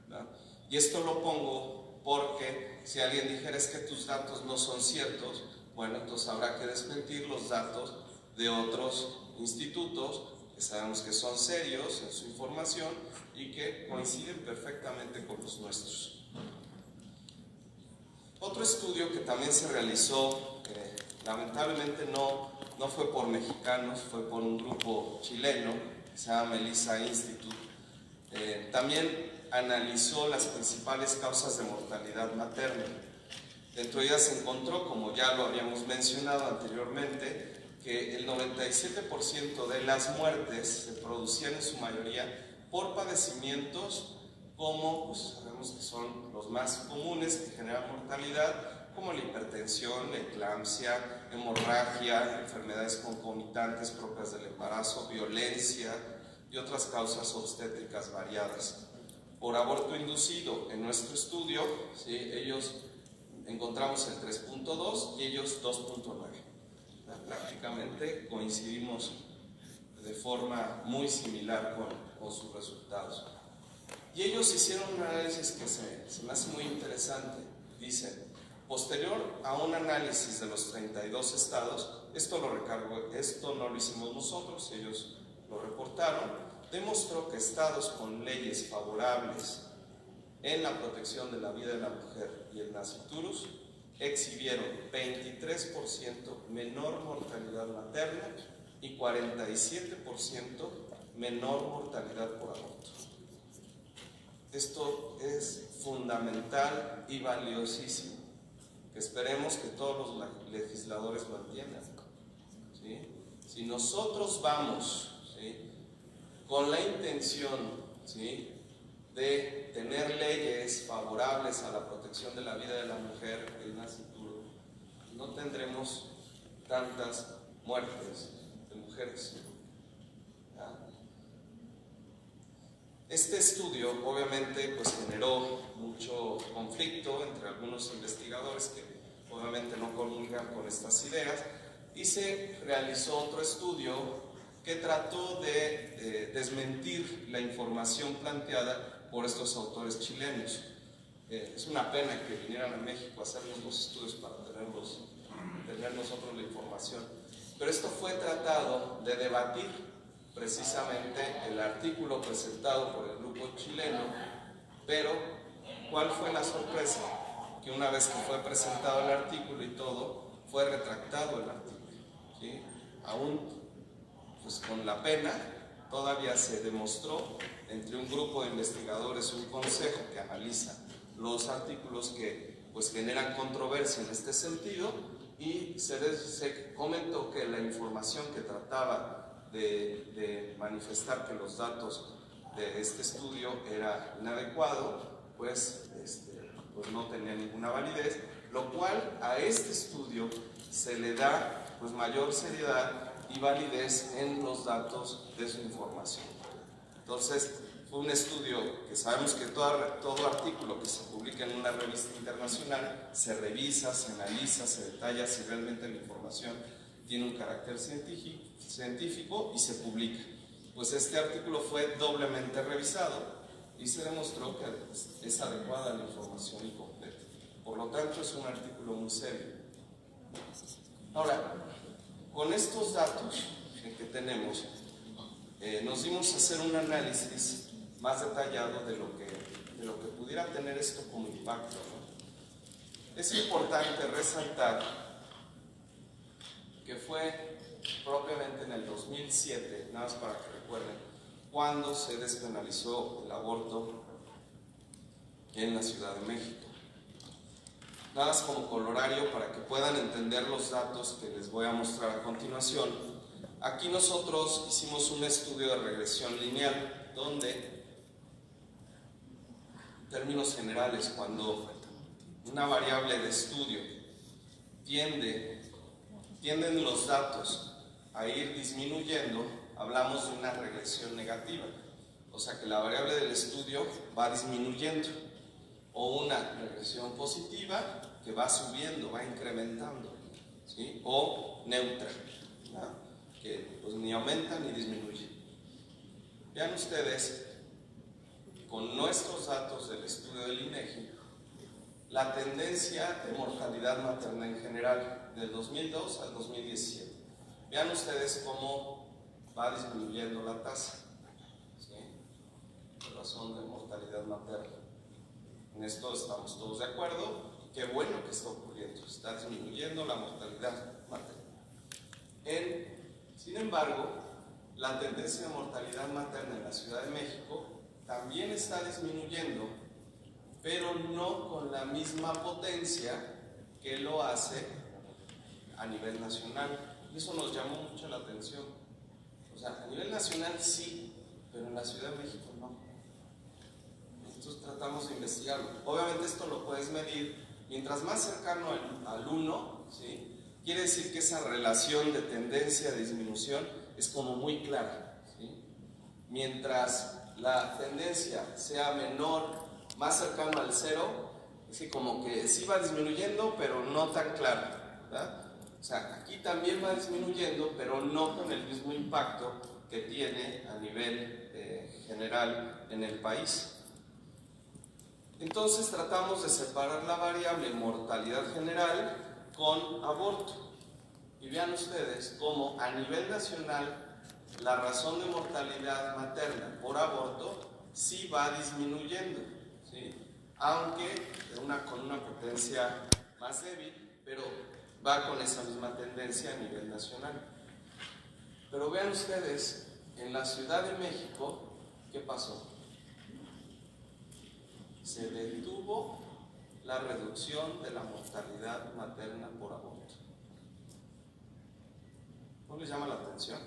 ¿verdad? Y esto lo pongo porque si alguien dijera es que tus datos no son ciertos, bueno, entonces habrá que desmentir los datos de otros institutos que sabemos que son serios en su información y que coinciden perfectamente con los nuestros. Otro estudio que también se realizó, lamentablemente no fue por mexicanos, fue por un grupo chileno que se llama Melissa Institute. También analizó las principales causas de mortalidad materna. Dentro de ellas se encontró, como ya lo habíamos mencionado anteriormente, que el 97% de las muertes se producían en su mayoría por padecimientos como, pues sabemos que son los más comunes que generan mortalidad, como la hipertensión, la eclampsia, hemorragia, enfermedades concomitantes propias del embarazo, violencia y otras causas obstétricas variadas. Por aborto inducido, en nuestro estudio, ¿sí?, ellos encontramos el 3.2 y ellos 2.9. Prácticamente coincidimos de forma muy similar con sus resultados. Y ellos hicieron un análisis que se me hace muy interesante. Dicen, posterior a un análisis de los 32 estados, esto no lo hicimos nosotros, ellos lo reportaron, demostró que estados con leyes favorables en la protección de la vida de la mujer y el nasciturus exhibieron 23% menor mortalidad materna y 47% menor mortalidad por aborto. Esto es fundamental y valiosísimo, que esperemos que todos los legisladores lo entiendan, ¿sí? Si nosotros vamos, ¿sí?, con la intención, ¿sí?, de tener leyes favorables a la protección de la vida de la mujer y el nascituro, no tendremos tantas muertes de mujeres. Este estudio obviamente pues generó mucho conflicto entre algunos investigadores que obviamente no comulgan con estas ideas, y se realizó otro estudio que trató de desmentir la información planteada por estos autores chilenos. Es una pena que vinieran a México a hacernos los estudios para tener nosotros la información, pero esto fue tratado de debatir precisamente el artículo presentado por el grupo chileno. Pero ¿cuál fue la sorpresa? que una vez que fue presentado el artículo y todo, fue retractado el artículo, ¿sí? Aún pues con la pena, todavía se demostró entre un grupo de investigadores, un consejo que analiza los artículos que pues generan controversia en este sentido, y se comentó que la información que trataba de manifestar que los datos de este estudio era inadecuado, pues no tenía ninguna validez, lo cual a este estudio se le da pues mayor seriedad y validez en los datos de su información. Entonces, fue un estudio que sabemos que todo artículo que se publica en una revista internacional se revisa, se analiza, se detalla si realmente la información tiene un carácter científico y se publica. Pues este artículo fue doblemente revisado y se demostró que es adecuada la información y completa. Por lo tanto, es un artículo muy serio. Ahora, con estos datos que tenemos, nos dimos a hacer un análisis más detallado de lo que pudiera tener esto como impacto, ¿no? Es importante resaltar que fue propiamente en el 2007, nada más para que recuerden, cuando se despenalizó el aborto en la Ciudad de México. Nada más como colorario para que puedan entender los datos que les voy a mostrar a continuación. Aquí nosotros hicimos un estudio de regresión lineal, donde, en términos generales, cuando una variable de estudio tienden los datos a ir disminuyendo, hablamos de una regresión negativa, o sea que la variable del estudio va disminuyendo, o una regresión positiva que va subiendo, va incrementando, ¿sí? O neutra, ¿no? Que pues ni aumenta ni disminuye. Vean ustedes, con nuestros datos del estudio del INEGI, la tendencia de mortalidad materna en general, del 2002 al 2017. Vean ustedes cómo va disminuyendo la tasa, ¿sí? Por razón de mortalidad materna. En esto estamos todos de acuerdo. Qué bueno que está ocurriendo, está disminuyendo la mortalidad materna. Sin embargo, la tendencia de mortalidad materna en la Ciudad de México también está disminuyendo, pero no con la misma potencia que lo hace a nivel nacional. Y eso nos llamó mucho la atención. O sea, a nivel nacional sí, pero en la Ciudad de México no. Entonces tratamos de investigarlo. Obviamente esto lo puedes medir mientras más cercano al 1, ¿sí? Quiere decir que esa relación de tendencia a disminución es como muy clara, ¿sí? Mientras la tendencia sea menor, más cercano al 0, así como que sí va disminuyendo, pero no tan claro, ¿verdad? O sea, aquí también va disminuyendo, pero no con el mismo impacto que tiene a nivel general en el país. Entonces tratamos de separar la variable mortalidad general con aborto. Y vean ustedes cómo a nivel nacional la razón de mortalidad materna por aborto sí va disminuyendo, ¿sí? Aunque con una potencia más débil, pero va con esa misma tendencia a nivel nacional. Pero vean ustedes, en la Ciudad de México, ¿qué pasó? Se detuvo la reducción de la mortalidad materna por aborto. ¿No les llama la atención?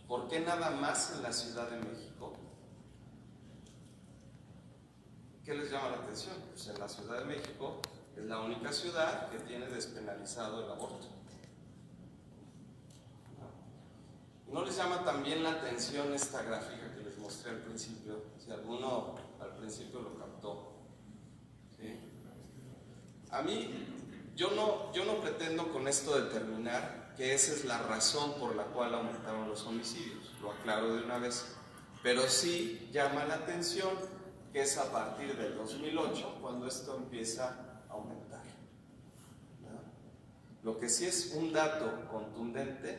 ¿Por qué nada más en la Ciudad de México? ¿Qué les llama la atención? Pues en la Ciudad de México es la única ciudad que tiene despenalizado el aborto. ¿No les llama también la atención esta gráfica que les mostré al principio? Si alguno al principio lo captó. ¿Sí? A mí, yo no pretendo con esto determinar que esa es la razón por la cual aumentaron los homicidios, lo aclaro de una vez, pero sí llama la atención que es a partir del 2008 cuando esto empieza a aumentar, ¿no? Lo que sí es un dato contundente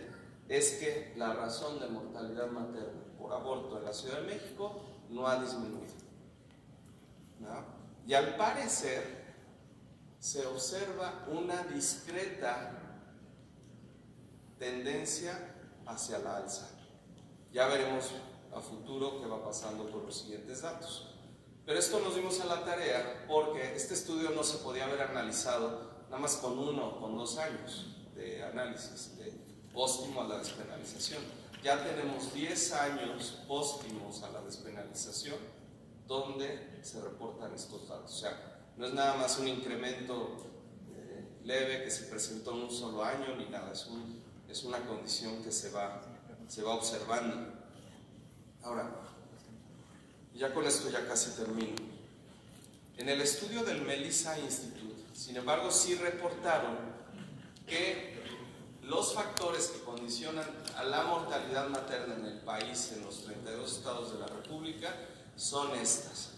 es que la razón de mortalidad materna por aborto en la Ciudad de México no ha disminuido, ¿no? Y al parecer se observa una discreta tendencia hacia la alza. Ya veremos a futuro qué va pasando con los siguientes datos. Pero esto nos dimos a la tarea porque este estudio no se podía haber analizado nada más con 1 o con 2 años de análisis de póstumo a la despenalización. Ya tenemos 10 años póstumos a la despenalización donde se reportan estos datos. O sea, no es nada más un incremento leve que se presentó en un solo año ni nada, es una condición que se va observando. Ahora, ya con esto ya casi termino. En el estudio del Melissa Institute, sin embargo, sí reportaron que los factores que condicionan a la mortalidad materna en el país, en los 32 estados de la República, son estas.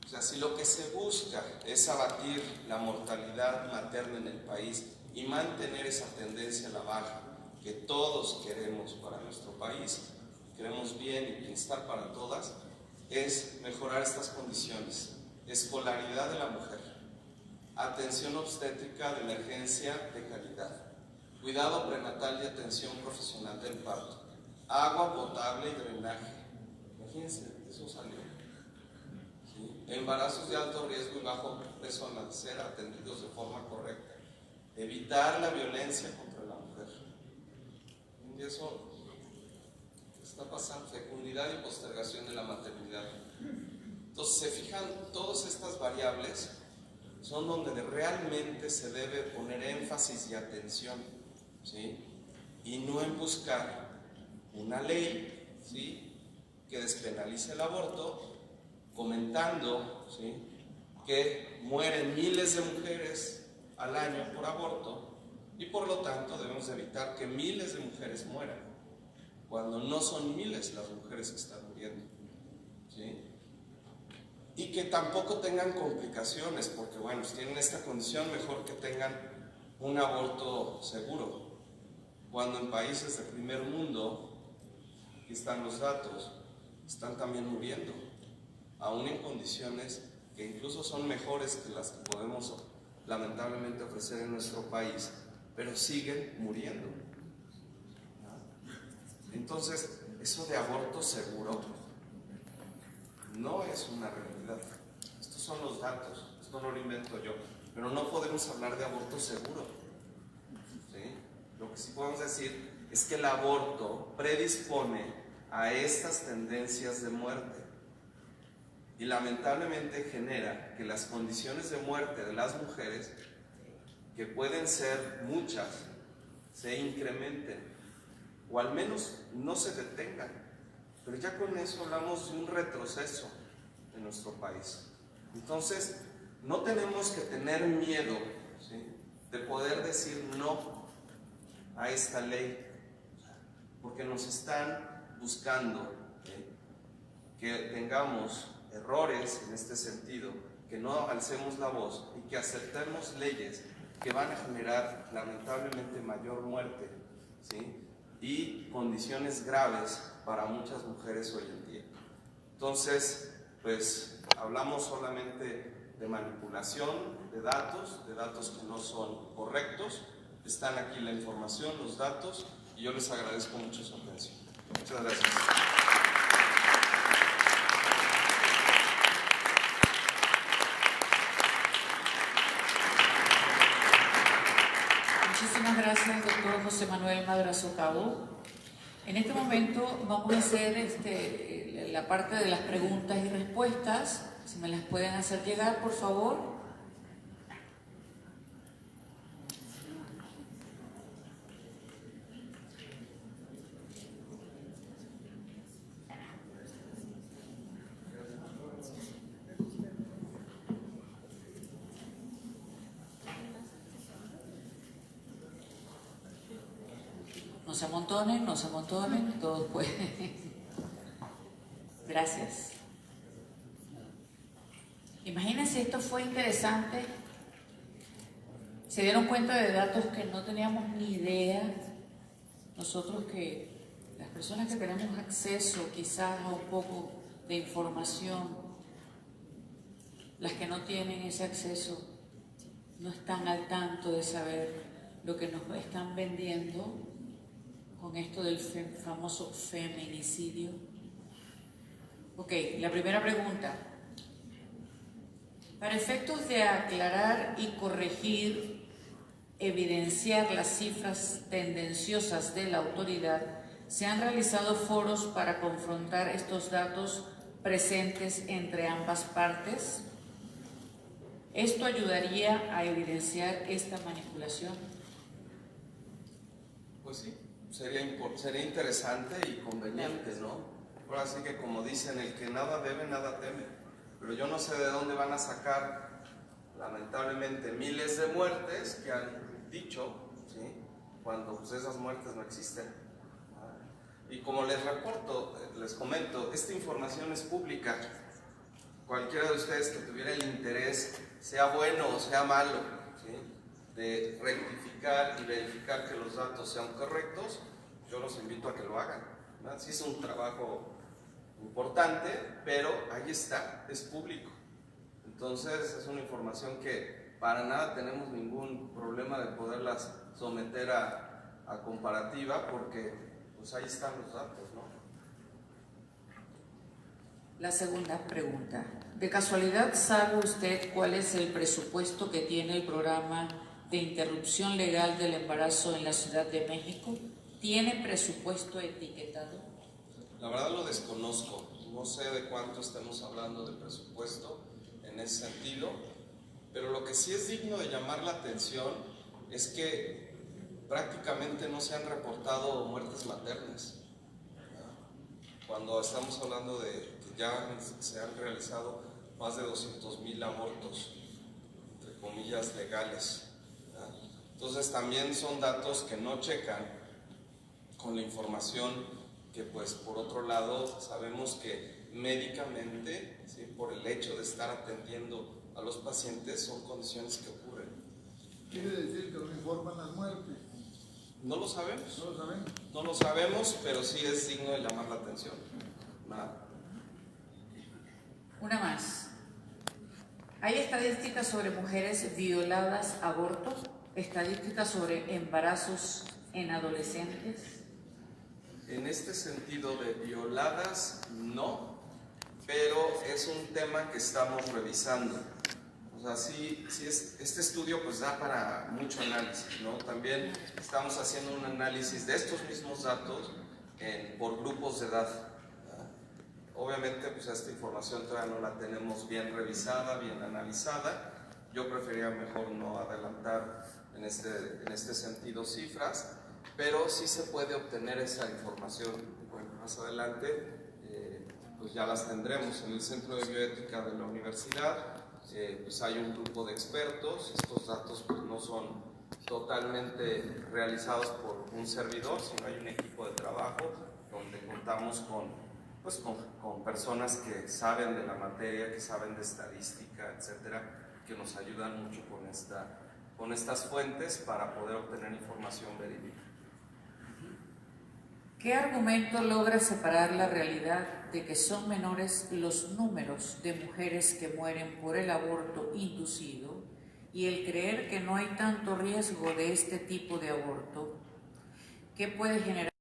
O sea, si lo que se busca es abatir la mortalidad materna en el país y mantener esa tendencia a la baja que todos queremos para nuestro país, queremos bien y bienestar para todas, es mejorar estas condiciones: escolaridad de la mujer, atención obstétrica de emergencia de calidad, cuidado prenatal y atención profesional del parto, agua potable y drenaje. Imagínense, eso salió. ¿Sí? Embarazos de alto riesgo y bajo peso al nacer atendidos de forma correcta, evitar la violencia contra la mujer. Y eso está pasando, fecundidad y postergación de la maternidad. Entonces, se fijan, todas estas variables son donde realmente se debe poner énfasis y atención, ¿sí? Y no en buscar una ley, ¿sí?, que despenalice el aborto, comentando, ¿sí?, que mueren miles de mujeres al año por aborto y por lo tanto debemos evitar que miles de mujeres mueran, cuando no son miles las mujeres que están muriendo, ¿sí? Y que tampoco tengan complicaciones, porque bueno, si tienen esta condición, mejor que tengan un aborto seguro, cuando en países de primer mundo, aquí están los datos, están también muriendo, aún en condiciones que incluso son mejores que las que podemos lamentablemente ofrecer en nuestro país, pero siguen muriendo. Entonces, eso de aborto seguro no es una realidad. Estos son los datos, esto no lo invento yo, pero no podemos hablar de aborto seguro, ¿sí? Lo que sí podemos decir es que el aborto predispone a estas tendencias de muerte y lamentablemente genera que las condiciones de muerte de las mujeres, que pueden ser muchas, se incrementen o al menos no se detengan. Pero ya con eso hablamos de un retroceso en nuestro país. Entonces, no tenemos que tener miedo, ¿sí?, de poder decir no a esta ley, porque nos están buscando, ¿sí?, que tengamos errores en este sentido, que no alcemos la voz y que aceptemos leyes que van a generar lamentablemente mayor muerte, ¿sí?, y condiciones graves para muchas mujeres hoy en día. Entonces, pues hablamos solamente de manipulación de datos que no son correctos. Están aquí la información, los datos, y yo les agradezco mucho su atención. Muchas gracias. Muchísimas gracias, doctor José Manuel Madrazo Cabo. En este momento vamos a hacer la parte de las preguntas y respuestas. Si me las pueden hacer llegar, por favor. No se amontonen, todos pueden. Gracias. Imagínense, esto fue interesante. Se dieron cuenta de datos que no teníamos ni idea. Nosotros las personas que tenemos acceso quizás a un poco de información, las que no tienen ese acceso, no están al tanto de saber lo que nos están vendiendo con esto del famoso feminicidio? Ok, la primera pregunta. Para efectos de aclarar y corregir, evidenciar las cifras tendenciosas de la autoridad, ¿se han realizado foros para confrontar estos datos presentes entre ambas partes? ¿Esto ayudaría a evidenciar esta manipulación? Pues sí, sería interesante y conveniente, ¿no? Ahora sí que como dicen, el que nada debe, nada teme. Pero yo no sé de dónde van a sacar, lamentablemente, miles de muertes que han dicho, ¿sí? Cuando pues, esas muertes no existen. Y como les reporto, les comento, esta información es pública. Cualquiera de ustedes que tuviera el interés, sea bueno o sea malo, ¿sí? De rectificar y verificar que los datos sean correctos, yo los invito a que lo hagan, ¿verdad? Sí es un trabajo importante, pero ahí está, es público. Entonces es una información que para nada tenemos ningún problema de poderlas someter a comparativa, porque pues ahí están los datos, ¿no? La segunda pregunta. ¿De casualidad sabe usted cuál es el presupuesto que tiene el programa de interrupción legal del embarazo en la Ciudad de México? ¿Tiene presupuesto etiquetado? La verdad lo desconozco, no sé de cuánto estamos hablando de presupuesto en ese sentido, pero lo que sí es digno de llamar la atención es que prácticamente no se han reportado muertes maternas. Cuando estamos hablando de que ya se han realizado más de 200,000 abortos, entre comillas, legales. Entonces también son datos que no checan con la información que pues por otro lado sabemos que médicamente, ¿sí? Por el hecho de estar atendiendo a los pacientes son condiciones que ocurren. ¿Quiere decir que no informan las muertes? No lo sabemos. No lo sabemos. No lo sabemos, pero sí es digno de llamar la atención. Nada. Una más. ¿Hay estadísticas sobre mujeres violadas aborto? ¿Estadísticas sobre embarazos en adolescentes? En este sentido de violadas, no, pero es un tema que estamos revisando. O sea, este estudio pues da para mucho análisis, ¿no? También estamos haciendo un análisis de estos mismos datos por grupos de edad. Obviamente pues esta información todavía no la tenemos bien revisada, bien analizada. Yo preferiría mejor no adelantar en este sentido cifras, pero sí se puede obtener esa información. Bueno, más adelante pues ya las tendremos en el Centro de Bioética de la Universidad. Pues hay un grupo de expertos. Estos datos pues no son totalmente realizados por un servidor, sino hay un equipo de trabajo donde contamos con personas que saben de la materia, que saben de estadística, etcétera, que nos ayudan mucho con estas fuentes para poder obtener información verídica. ¿Qué argumento logra separar la realidad de que son menores los números de mujeres que mueren por el aborto inducido y el creer que no hay tanto riesgo de este tipo de aborto? ¿Qué puede generar